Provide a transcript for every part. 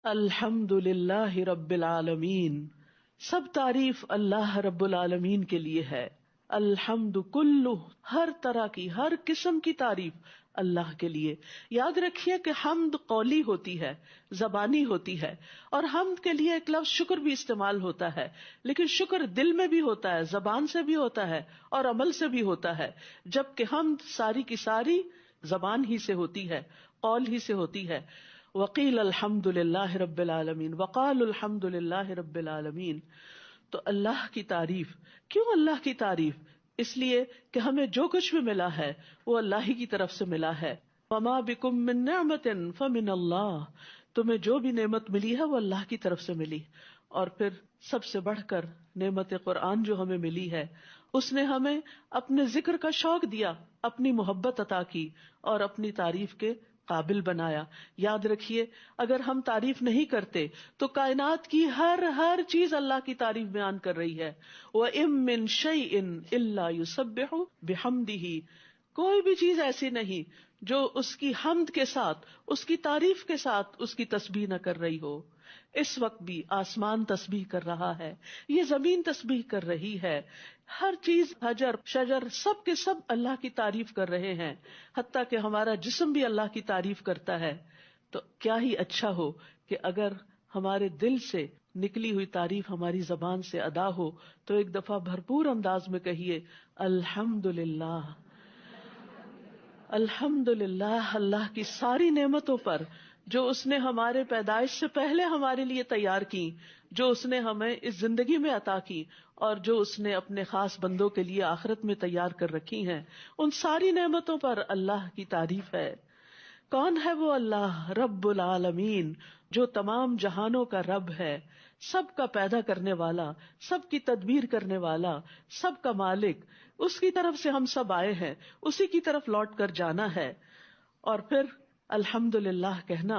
الحمد للہ رب العالمین، سب تعریف اللہ رب العالمین کے لیے ہے. الحمد کلہ، ہر طرح کی، ہر قسم کی تعریف اللہ کے لیے. یاد رکھیے کہ حمد قولی ہوتی ہے، زبانی ہوتی ہے، اور حمد کے لیے ایک لفظ شکر بھی استعمال ہوتا ہے، لیکن شکر دل میں بھی ہوتا ہے، زبان سے بھی ہوتا ہے اور عمل سے بھی ہوتا ہے، جبکہ حمد ساری کی ساری زبان ہی سے ہوتی ہے، قول ہی سے ہوتی ہے. وقیل الحمد للہ رب العالمین، وقال الحمد للہ رب العالمین. تو اللہ کی تعریف. کیوں اللہ کی تعریف؟ اس لیے کہ ہمیں جو کچھ بھی ملا ہے وہ اللہ ہی کی طرف سے ملا ہے. وما بکم من نعمت فمن اللہ، تمہیں جو بھی نعمت ملی ہے وہ اللہ کی طرف سے ملی. اور پھر سب سے بڑھ کر نعمت قرآن جو ہمیں ملی ہے، اس نے ہمیں اپنے ذکر کا شوق دیا، اپنی محبت عطا کی اور اپنی تعریف کے قابل بنایا. یاد رکھیے اگر ہم تعریف نہیں کرتے تو کائنات کی ہر چیز اللہ کی تعریف بیان کر رہی ہے. وَإِن مِّن شَيْءٍ إِلَّا يُسَبِّحُ بِحَمْدِهِ، کوئی بھی چیز ایسی نہیں جو اس کی حمد کے ساتھ، اس کی تعریف کے ساتھ اس کی تسبیح نہ کر رہی ہو. اس وقت بھی آسمان تسبیح کر رہا ہے، یہ زمین تسبیح کر رہی ہے، ہر چیز، حجر شجر سب کے سب اللہ کی تعریف کر رہے ہیں، حتیٰ کہ ہمارا جسم بھی اللہ کی تعریف کرتا ہے. تو کیا ہی اچھا ہو کہ اگر ہمارے دل سے نکلی ہوئی تعریف ہماری زبان سے ادا ہو تو ایک دفعہ بھرپور انداز میں کہیے الحمد للہ. الحمد للہ اللہ کی ساری نعمتوں پر جو اس نے ہمارے پیدائش سے پہلے ہمارے لیے تیار کی، جو اس نے ہمیں اس زندگی میں عطا کی اور جو اس نے اپنے خاص بندوں کے لیے آخرت میں تیار کر رکھی ہیں، ان ساری نعمتوں پر اللہ کی تعریف ہے. کون ہے وہ اللہ؟ رب العالمین، جو تمام جہانوں کا رب ہے، سب کا پیدا کرنے والا، سب کی تدبیر کرنے والا، سب کا مالک. اس کی طرف سے ہم سب آئے ہیں، اسی کی طرف لوٹ کر جانا ہے. اور پھر الحمدللہ کہنا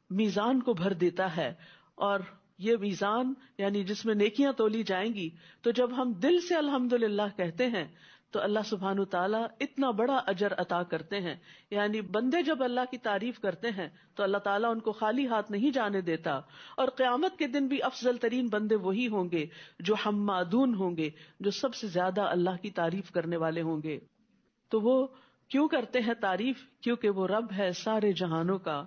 میزان کو بھر دیتا ہے. اور یہ میزان یعنی جس میں نیکیاں تولی جائیں گی، تو جب ہم دل سے الحمدللہ کہتے ہیں تو اللہ سبحانہ تعالیٰ اتنا بڑا اجر عطا کرتے ہیں. یعنی بندے جب اللہ کی تعریف کرتے ہیں تو اللہ تعالیٰ ان کو خالی ہاتھ نہیں جانے دیتا. اور قیامت کے دن بھی افضل ترین بندے وہی ہوں گے جو حمادون ہوں گے، جو سب سے زیادہ اللہ کی تعریف کرنے والے ہوں گے. تو وہ کیوں کرتے ہیں تعریف؟ کیونکہ وہ رب ہے سارے جہانوں کا،